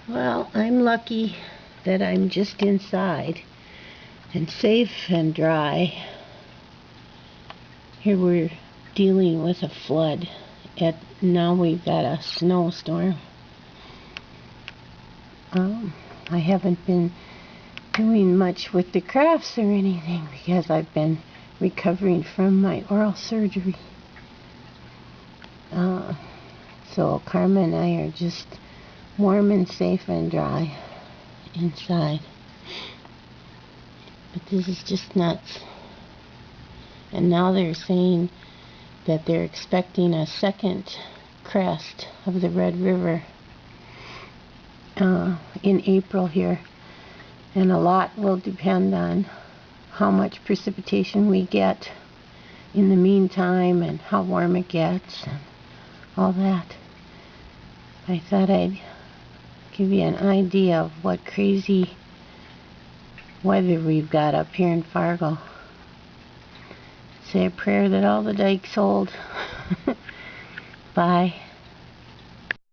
Well, I'm lucky that I'm just inside and safe and dry. Here we're dealing with a flood. Now we've got a snowstorm. I haven't been doing much with the crafts or anything because I've been recovering from my oral surgery. So Karma and I are just warm and safe and dry inside. But this is just nuts. And now they're saying that they're expecting a second crest of the Red River in April here. And a lot will depend on how much precipitation we get in the meantime and how warm it gets and all that. I thought I'd give you an idea of what crazy weather we've got up here in Fargo. Say a prayer that all the dikes hold. Bye.